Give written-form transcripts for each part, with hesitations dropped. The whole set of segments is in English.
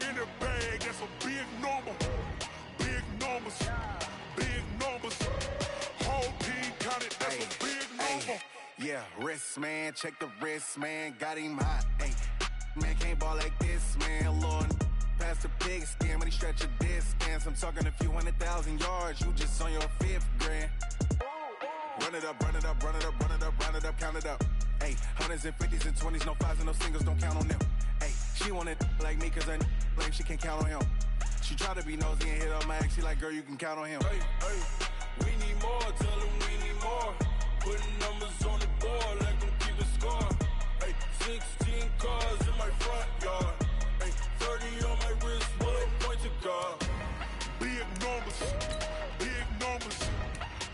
in the bag, that's a big number. Big numbers, big numbers. Whole team counted, that's a big number. Yeah, wrist, man, check the wrist, man, got him hot. Ay, man, can't ball like this, man, Lord. Past the big skin, when he stretch a distance. I'm talking a few 100,000 yards, you just on your 5th grand. Run it up, run it up, run it up, run it up, run it up, count it up. Ay, hundreds and 50s and 20s, no 5s and no singles, don't count on them. Ay, she want it like me, cause I like she can't count on him. She try to be nosy and hit up my ex, she like, girl, you can count on him. Hey, hey, we need more, tell them we need more. Putting numbers on the board, like them keep a score. Hey, 16 cars in my front yard. Hey, 30 on my wrist, what a point to guard. Big numbers, big numbers.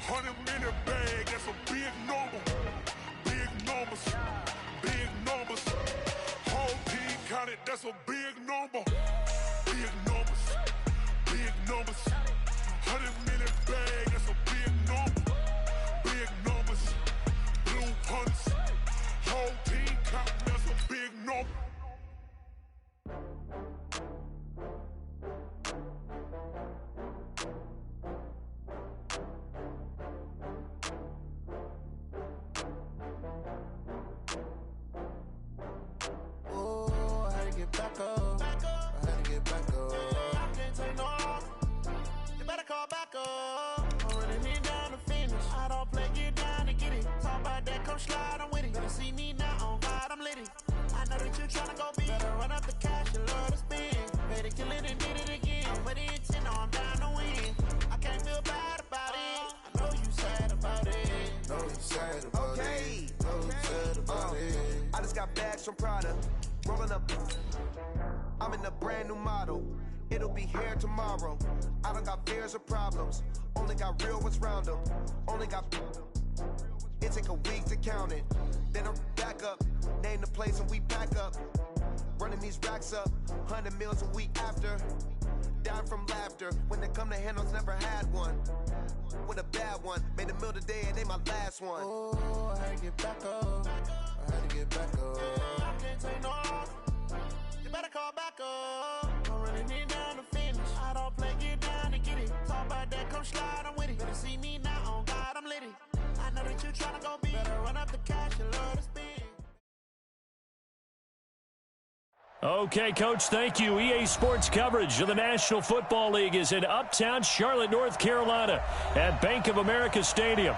100 in the bag, that's a big number. Big numbers, big numbers. Whole team counted, that's a big number. Big numbers, big numbers. 100 in the bag, that's a big number. Big numbers, blue punts. Whole team counting, that's a big number. From Prada, rolling up. I'm in a brand new model. It'll be here tomorrow. I don't got fears or problems. Only got real ones round them. Only got. It take a week to count it. Then I'm back up. Name the place and we pack up. Running these racks up. 100 meals a week after. Dying from laughter. When they come to handles, never had one. With a bad one. Made a meal today and they my last one. Oh, I had to get back up. I had to get back up. I can't take no loss. You better call back up. I'm running it down to finish. I don't play, get down to get it. Talk about that, come slide, I'm with it. Better see me now, on God, I'm litty. I know that you tryna go big. Better run up the cash, you love to spend. Okay, Coach, thank you. EA Sports coverage of the National Football League is in uptown Charlotte, North Carolina at Bank of America Stadium.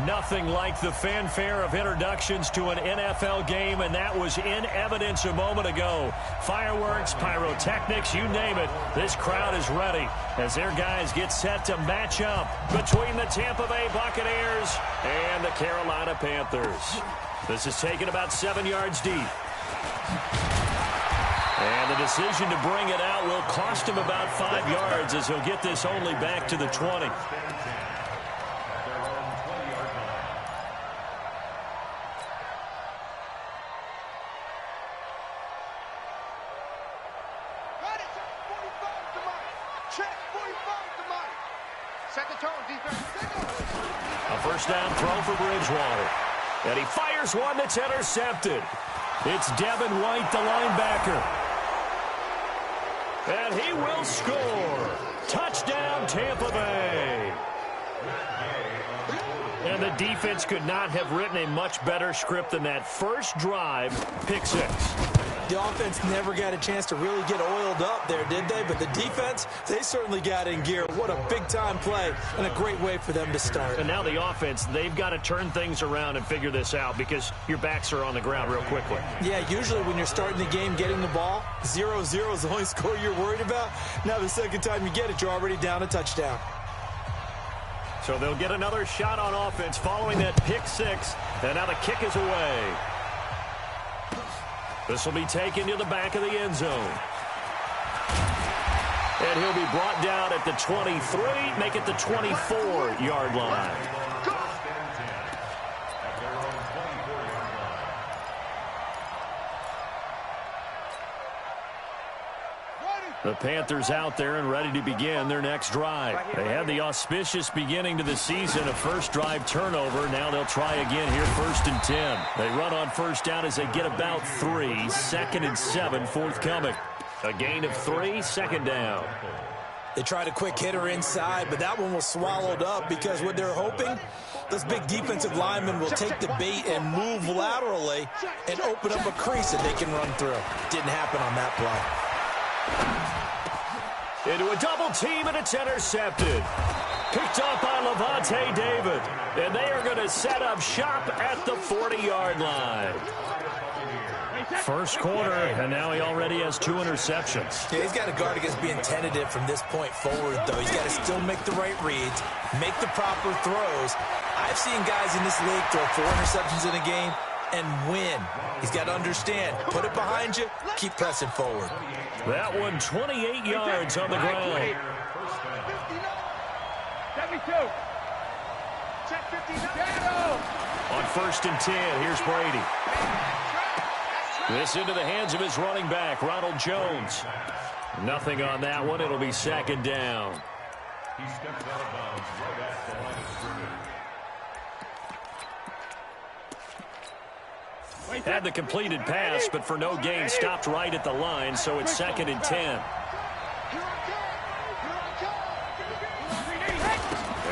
Nothing like the fanfare of introductions to an NFL game, and that was in evidence a moment ago. Fireworks, pyrotechnics, you name it. This crowd is ready as their guys get set to match up between the Tampa Bay Buccaneers and the Carolina Panthers. This is taken about 7 yards deep. And the decision to bring it out will cost him about 5 yards as he'll get this only back to the 20. A first down throw for Bridgewater. And he fires one that's intercepted. It's Devin White, the linebacker. And he will score. Touchdown, Tampa Bay. And the defense could not have written a much better script than that first drive, pick six. The offense never got a chance to really get oiled up there, did they? But the defense, they certainly got in gear. What a big-time play and a great way for them to start. And now the offense, they've got to turn things around and figure this out because your backs are on the ground real quickly. Yeah, usually when you're starting the game getting the ball, 0-0 is the only score you're worried about. Now the second time you get it, you're already down a touchdown. So they'll get another shot on offense following that pick six. And now the kick is away. This will be taken to the back of the end zone. And he'll be brought down at the 23, make it the 24-yard line. The Panthers out there and ready to begin their next drive. They had the auspicious beginning to the season, a first drive turnover. Now they'll try again here, 1st and 10. They run on first down as they get about 3. 2nd and 7 forthcoming. A gain of 3, second down. They tried a quick hitter inside, but that one was swallowed up because what they're hoping, those big defensive linemen will take the bait and move laterally and open up a crease that they can run through. Didn't happen on that play. Into a double team, and it's intercepted. Picked up by Levante David. And they are going to set up shop at the 40-yard line. First quarter, and now he already has 2 interceptions. Yeah, he's got to guard against being tentative from this point forward, though. He's got to still make the right reads, make the proper throws. I've seen guys in this league throw 4 interceptions in a game and win. He's got to understand, put it behind you, keep pressing forward. That one 28 yards on the ground. 72. Check 59. On 1st and 10, here's Brady. This into the hands of his running back, Ronald Jones. Nothing on that one. It'll be second down. He steps out of bounds right at the line of scrimmage. Had the completed pass, but for no gain, stopped right at the line, so it's 2nd and 10.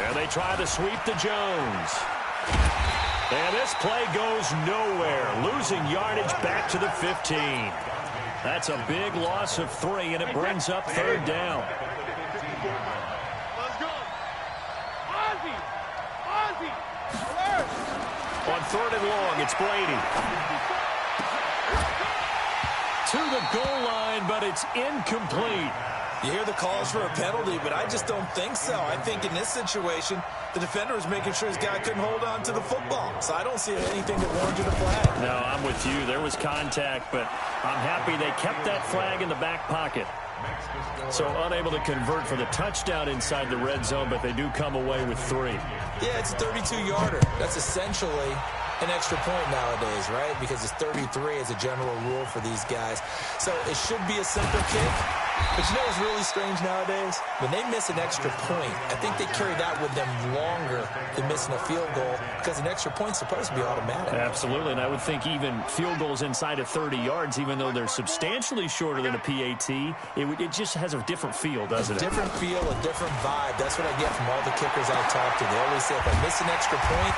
And they try to sweep to Jones. And this play goes nowhere, losing yardage back to the 15. That's a big loss of 3, and it brings up 3rd down. Let's go. Ozzie. On 3rd and long, it's Brady. To the goal line, but it's incomplete. You hear the calls for a penalty, but I just don't think so. I think in this situation, the defender was making sure his guy couldn't hold on to the football. So I don't see anything that warranted a flag. No, I'm with you. There was contact, but I'm happy they kept that flag in the back pocket. So unable to convert for the touchdown inside the red zone, but they do come away with 3. Yeah, it's a 32-yarder. That's essentially an extra point nowadays, right? Because it's 33 as a general rule for these guys. So it should be a simple kick. But you know what's really strange nowadays? When they miss an extra point, I think they carry that with them longer than missing a field goal because an extra point's supposed to be automatic. Absolutely, and I would think even field goals inside of 30 yards, even though they're substantially shorter than a PAT, it just has a different feel, doesn't it? A different feel, a different vibe. That's what I get from all the kickers I talk to. They always say, if I miss an extra point,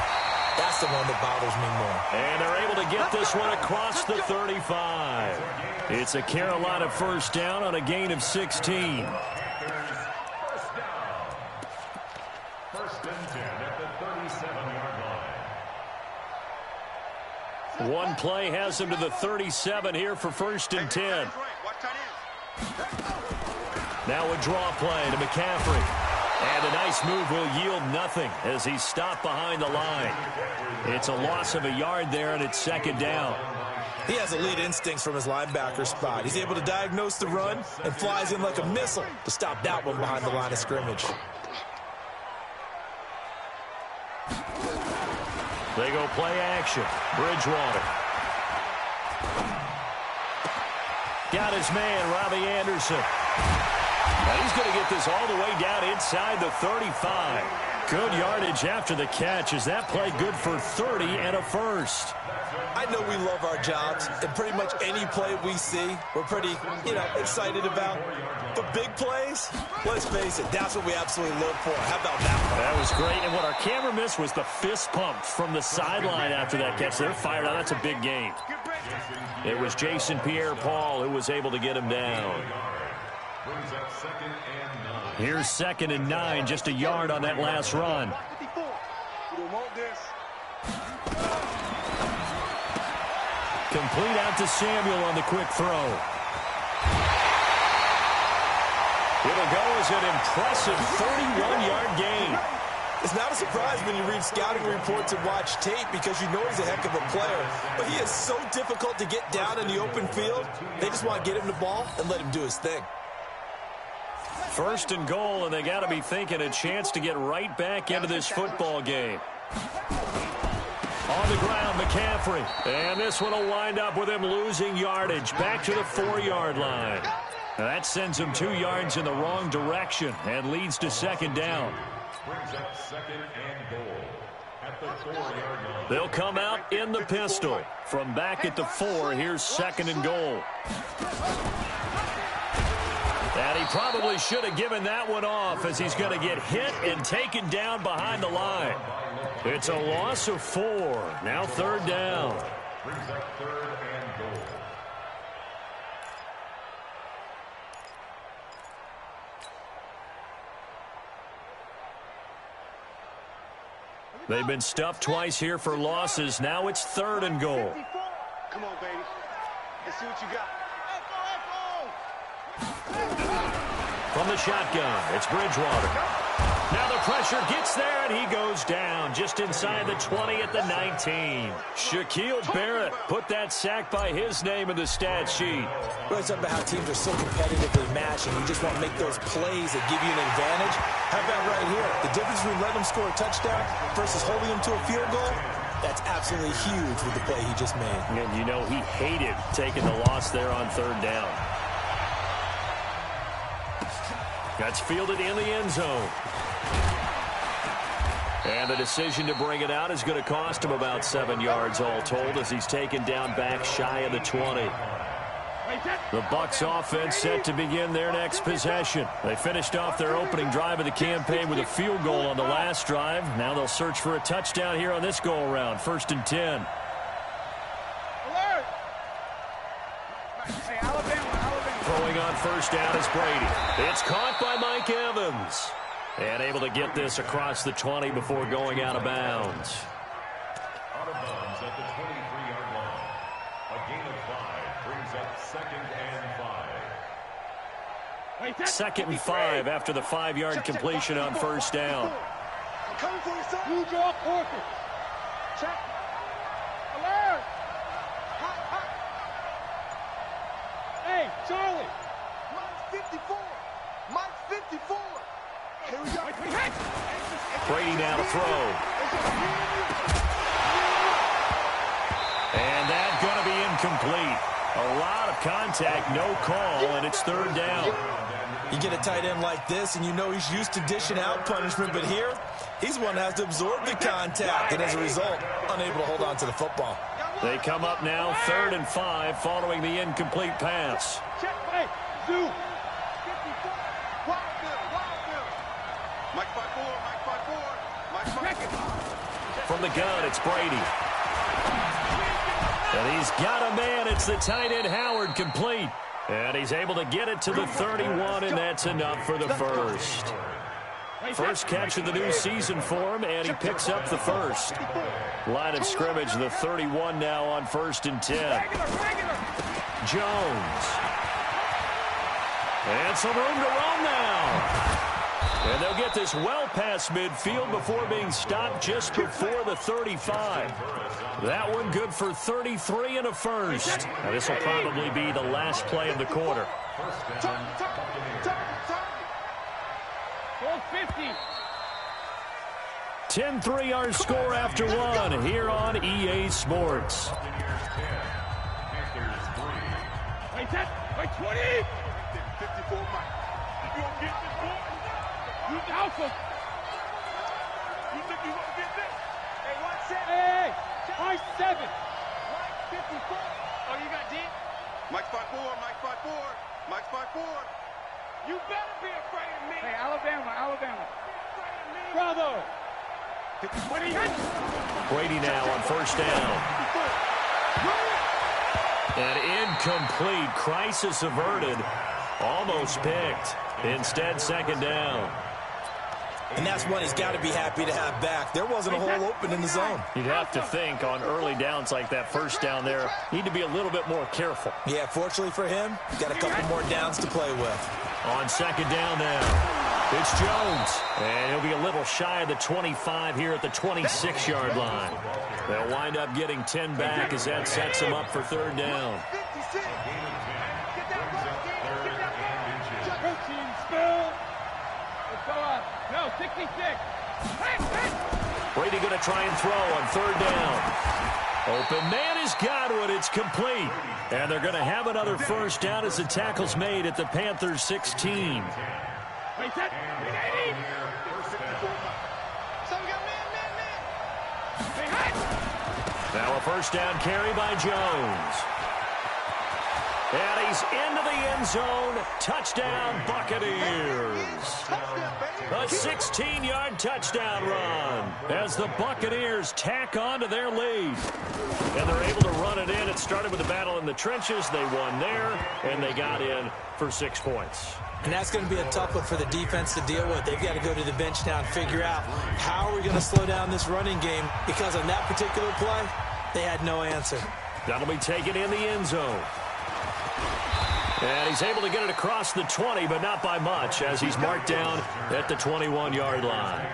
that's the one that bothers me more. And they're able to get this one across the 35. It's a Carolina first down on a gain of 16. First and 10 at the 37-yard line. One play has him to the 37 here for 1st and 10. Now a draw play to McCaffrey. And a nice move will yield nothing as he's stopped behind the line. It's a loss of a yard there, and it's 2nd down. He has elite instincts from his linebacker spot. He's able to diagnose the run and flies in like a missile to stop that one behind the line of scrimmage. They go play action. Bridgewater. Got his man, Robbie Anderson. Now he's going to get this all the way down inside the 35. Good yardage after the catch. Is that play good for 30 and a first? I know we love our jobs, and pretty much any play we see, we're pretty, excited about. But big plays, let's face it, that's what we absolutely live for. How about that one? That was great, and what our camera missed was the fist pump from the sideline after that catch. They're fired out. That's a big gain. It was Jason Pierre-Paul who was able to get him down. Here's 2nd and 9, just a yard on that last run. Complete out to Samuel on the quick throw. It'll go as an impressive 31-yard gain. It's not a surprise when you read scouting reports and watch tape because you know he's a heck of a player. But he is so difficult to get down in the open field. They just want to get him the ball and let him do his thing. 1st and goal, and they got to be thinking a chance to get right back into this football game. On the ground, McCaffrey. And this one will wind up with him losing yardage back to the 4-yard line. Now that sends him 2 yards in the wrong direction and leads to 2nd down. Brings up 2nd and goal at the 4-yard line. They'll come out in the pistol. From back at the 4, here's 2nd and goal. probably should have given that one off as he's going to get hit and taken down behind the line. It's a loss of 4. Now 3rd down. Brings up 3rd and goal. They've been stuffed twice here for losses. Now it's 3rd and goal. Come on, baby. Let's see what you got. From the shotgun, it's Bridgewater. Now the pressure gets there, and he goes down just inside the 20 at the 19. Shaquille Barrett put that sack by his name in the stat sheet. Really something about how teams are so competitively matched, and you just want to make those plays that give you an advantage. How about right here? The difference between letting them score a touchdown versus holding them to a field goal, that's absolutely huge with the play he just made. And you know he hated taking the loss there on 3rd down. That's fielded in the end zone. And the decision to bring it out is going to cost him about 7 yards all told as he's taken down back shy of the 20. The Bucs offense set to begin their next possession. They finished off their opening drive of the campaign with a field goal on the last drive. Now they'll search for a touchdown here on this go-around. 1st and 10. Throwing on 1st down is Brady. It's caught by Mike Evans. And able to get this across the 20 before going out of bounds. Out of bounds at the 23-yard line. A gain of 5 brings up 2nd and 5. 2nd and 5 after the 5-yard completion on 1st down. I'm coming for you, son. You draw quarter. Check. Alert. Hot, hot. Hey, Charlie. Mike's 54. Mike's 54. Here we go. Brady now to throw. And that's going to be incomplete. A lot of contact, no call, and it's 3rd down. You get a tight end like this, and you know he's used to dishing out punishment, but here, he's one that has to absorb the contact, and as a result, unable to hold on to the football. They come up now 3rd and 5 following the incomplete pass. Check, hey, Zoo. 54. Mike 5-4, Mike 5-4, Mike 5-4. From the gun, it's Brady. And he's got a man. It's the tight end Howard complete. And he's able to get it to the 31, and that's enough for the first. First catch of the new season for him, and he picks up the first. Line of scrimmage, the 31 now on 1st and 10. Jones. And some room to run now. And they'll get this well past midfield before being stopped just before the 35. That one good for 33 and a first. Now this will probably be the last play of the quarter. 10-3 our score after one here on EA Sports. Wait, 20. 54, Mike. You gonna get this boy? You alpha. You think you gonna get this? Hey, 1-7. Hey, Mike 7. Mike 54. Oh, you got D? Mike 5-4. Mike 5-4. Mike 5-4. You better be afraid of me. Hey, Alabama. Bravo. 20. Brady now on 1st down. And incomplete. Crisis averted. Almost picked. Instead, 2nd down. And that's one he's got to be happy to have back. There wasn't a hole open in the zone. You'd have to think on early downs like that 1st down there, need to be a little bit more careful. Yeah, fortunately for him, got a couple more downs to play with. On 2nd down now, it's Jones. And he'll be a little shy of the 25 here at the 26-yard line. They'll wind up getting 10 back as that sets them up for 3rd down. No, 66. Brady going to try and throw on 3rd down. Open man is Godwin. It's complete. And they're going to have another first down as the tackle's made at the Panthers' 16. Now a first down carry by Jones. And he's into the end zone. Touchdown, Buccaneers. A 16-yard touchdown run as the Buccaneers tack on to their lead. And they're able to run it in. It started with a battle in the trenches. They won there, and they got in for 6 points. And that's going to be a tough one for the defense to deal with. They've got to go to the bench now and figure out how are we going to slow down this running game, because on that particular play, they had no answer. That'll be taken in the end zone. And he's able to get it across the 20, but not by much, as he's marked down at the 21-yard line.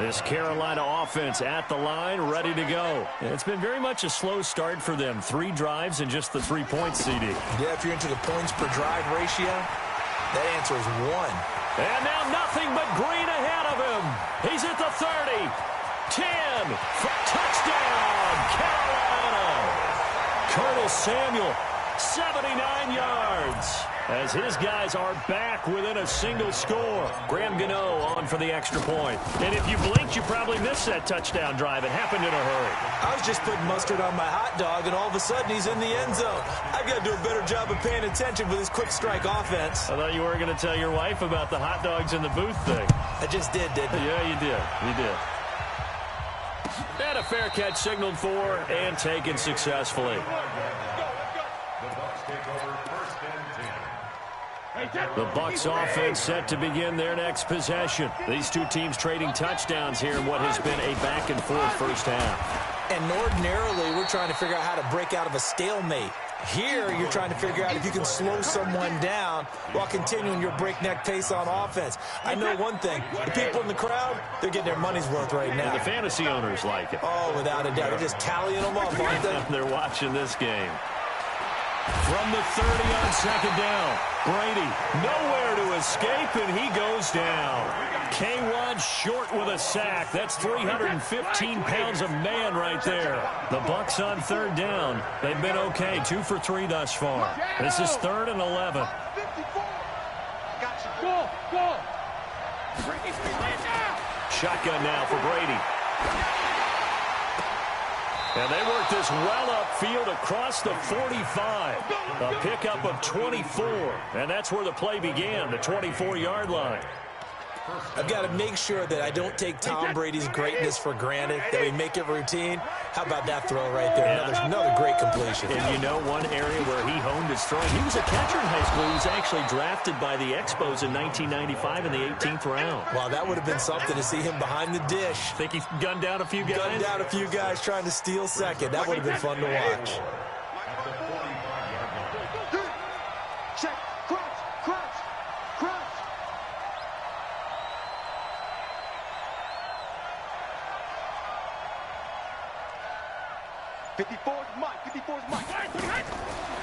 This Carolina offense at the line, ready to go. It's been very much a slow start for them. 3 drives and just the 3 points, CD. Yeah, if you're into the points per drive ratio, that answer is 1. And now nothing but green ahead of him. He's at the 30, 10, touchdown, Carolina. Colonel Samuel, 79 yards, as his guys are back within a single score. Graham Gano on for the extra point. And if you blinked, you probably missed that touchdown drive. It happened in a hurry. I was just putting mustard on my hot dog, and all of a sudden he's in the end zone. I've got to do a better job of paying attention with this quick strike offense. I thought you were going to tell your wife about the hot dogs in the booth thing. I just did, didn't I? Yeah, you did. You did. And a fair catch signaled for and taken successfully. The Bucs offense set to begin their next possession. These two teams trading touchdowns here in what has been a back-and-forth first half. And ordinarily, we're trying to figure out how to break out of a stalemate. Here, you're trying to figure out if you can slow someone down while continuing your breakneck pace on offense. I know one thing. The people in the crowd, they're getting their money's worth right now. And the fantasy owners like it. Oh, without a doubt. They're just tallying them up, aren't they? They're watching this game. From the 30 on second down, Brady nowhere to escape, and he goes down. K1 short with a sack. That's 315 pounds of man right there. The Bucs on third down. They've been okay, 2 for 3 thus far. This is 3rd and 11. Go. Shotgun now for Brady. And they work this well upfield across the 45. A pickup of 24. And that's where the play began, the 24-yard line. I've got to make sure that I don't take Tom Brady's greatness for granted, that we make it routine. How about that throw right there? Another great completion. And you know one area where he honed his throwing? He was a catcher in high school. He was actually drafted by the Expos in 1995 in the 18th round. Wow, that would have been something to see him behind the dish. Think he gunned down a few guys? Gunned down a few guys trying to steal second. That would have been fun to watch. Check. Crunch. 54's Mike.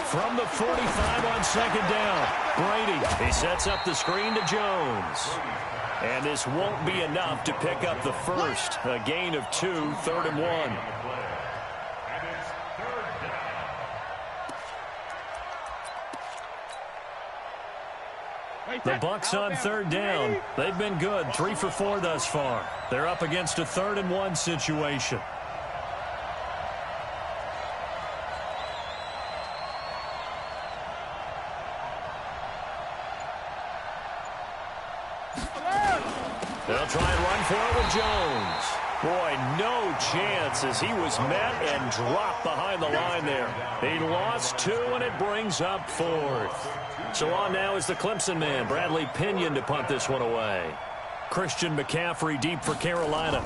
From the 45 on second down, Brady, he sets up the screen to Jones. And this won't be enough to pick up the first. A gain of 2, 3rd and 1. The Bucs on third down. They've been good, 3 for 4 thus far. They're up against a 3rd and 1 situation. They'll try and run for it with Jones. Boy, no chance as he was met and dropped behind the line there. He lost 2, and it brings up 4th. So on now is the Clemson man, Bradley Pinion, to punt this one away. Christian McCaffrey deep for Carolina.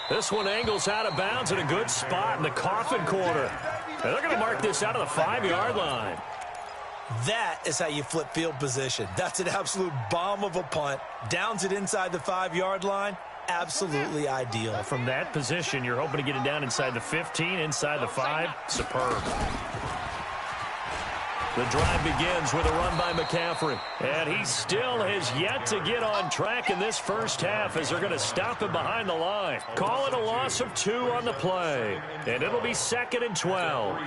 This one angles out of bounds in a good spot in the coffin corner. And they're going to mark this out of the 5-yard line. That is how you flip field position. That's an absolute bomb of a punt. Downs it inside the 5-yard line. Absolutely ideal. From that position, you're hoping to get it down inside the 15, inside the 5. Superb. The drive begins with a run by McCaffrey. And he still has yet to get on track in this first half as they're going to stop him behind the line. Call it a loss of 2 on the play. And it'll be 2nd and 12.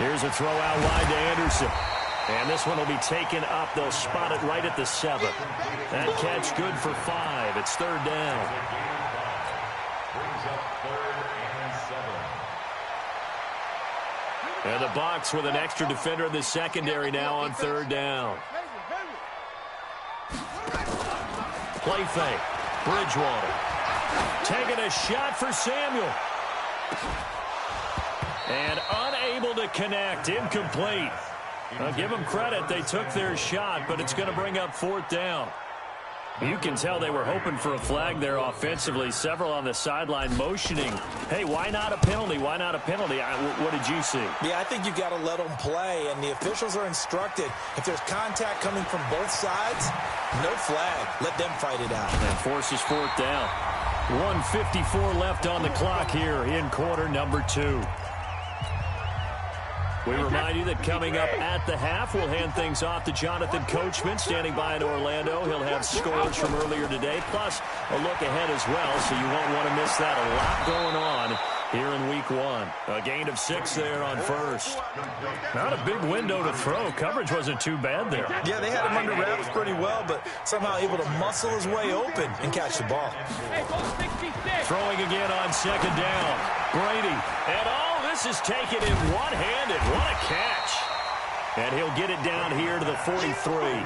Here's a throw out wide to Anderson. And this one will be taken up. They'll spot it right at the 7. That catch good for 5. It's 3rd down. Brings up 3rd and 7. And the Bucs with an extra defender in the secondary now on 3rd down. Play fake. Bridgewater. Taking a shot for Samuel. And unable to connect. Incomplete. I'll give them credit. They took their shot, but it's going to bring up 4th down. You can tell they were hoping for a flag there offensively. Several on the sideline motioning. Hey, why not a penalty? Why not a penalty? What did you see? Yeah, I think you got to let them play, and the officials are instructed. If there's contact coming from both sides, no flag. Let them fight it out. And forces 4th down. 1:54 left on the clock here in quarter number 2. We remind you that coming up at the half, we'll hand things off to Jonathan Coachman, standing by in Orlando. He'll have scores from earlier today, plus a look ahead as well, so you won't want to miss that. A lot going on here in week 1. A gain of 6 there on 1st. Not a big window to throw. Coverage wasn't too bad there. Yeah, they had him under wraps pretty well, but somehow able to muscle his way open and catch the ball. Throwing again on 2nd down. Brady, and this is taken in one-handed. What a catch. And he'll get it down here to the 43.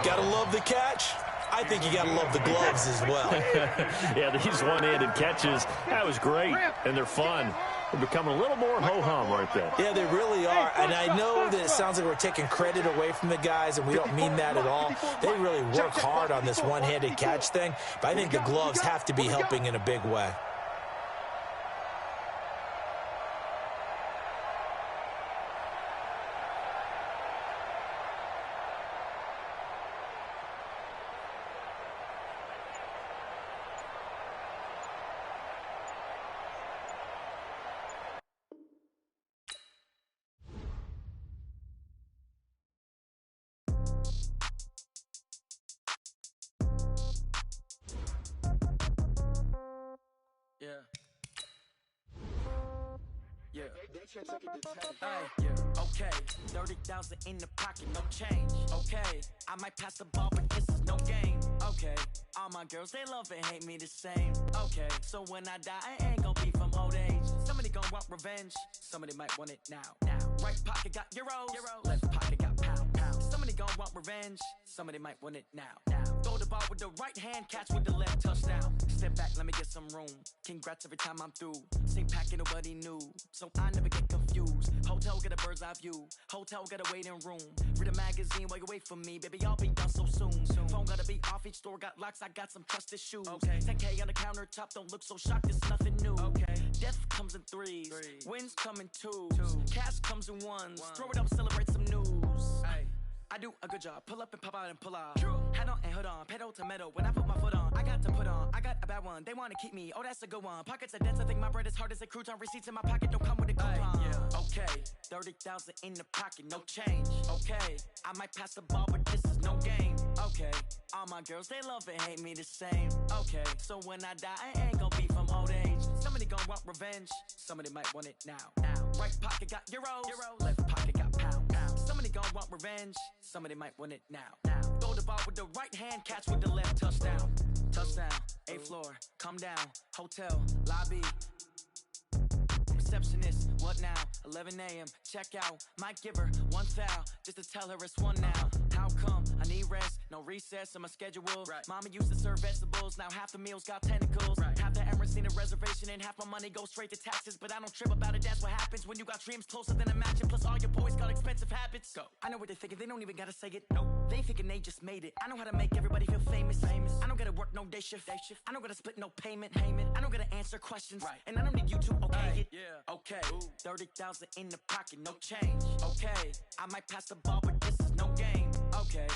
Gotta love the catch. I think you gotta love the gloves as well. Yeah, these one-handed catches, that was great, and they're fun. They're becoming a little more ho-hum right there. Yeah, they really are, and I know that it sounds like we're taking credit away from the guys, and we don't mean that at all. They really work hard on this one-handed catch thing, but I think the gloves have to be helping in a big way. Okay, 30,000 in the pocket, no change. Okay, I might pass the ball, but this is no game. Okay, all my girls, they love and hate me the same. Okay, so when I die, I ain't gonna be from old age. Somebody gonna want revenge, somebody might want it now. Right pocket got euros, left pocket got pound. Somebody gonna want revenge, somebody might want it now. Throw the ball with the right hand, catch with the left, touchdown. Step back, let me get some room. Congrats every time I'm through. Same packet, nobody knew, so I never get confused. Hotel get a bird's eye view. Hotel got a waiting room. Read a magazine while you wait for me, baby. I'll be done so soon. Phone gotta be off. Each store got locks. I got some trusted shoes. 10K on the countertop. Don't look so shocked. It's nothing new. Death comes in threes. Wins come in twos. Cash comes in ones. Throw it up, celebrate some news. I do a good job. Pull up and pop out and pull out. Hat on and hood on. Pedal to metal. When I put my foot on, I got to put on. I got a bad one. They want to keep me. Oh, that's a good one. Pockets are dense. I think my bread is hard as a crouton. Receipts in my pocket don't come with a coupon. Okay, 30,000 in the pocket, no change. Okay, I might pass the ball, but this is no game. Okay, all my girls, they love and hate me the same. Okay, so when I die, I ain't gonna be from old age. Somebody gonna want revenge. Somebody might want it now. Right pocket got euros. Left pocket got pound. Somebody gonna want revenge. Somebody might want it now. Throw the ball with the right hand, catch with the left, touchdown. Touchdown, 8th floor, come down, hotel, lobby. Receptionist, what now? 11 a.m., check out. Might give her one foul, just to tell her it's one now. How come? I need rest, no recess in my schedule. Mama used to serve vegetables, now half the meals got tentacles. Half the Emirates need a reservation and half my money goes straight to taxes. But I don't trip about it, that's what happens when you got dreams closer than a mansion. Plus all your boys got expensive habits. Go. I know what they're thinking, they don't even gotta say it. Nope. They thinking they just made it. I know how to make everybody feel famous. I don't gotta work no day shift. I don't gotta split no payment. I don't gotta answer questions. And I don't need you to okay it. Okay, 30,000 in the pocket, no change. Okay, I might pass the ball, but this is no game. Okay.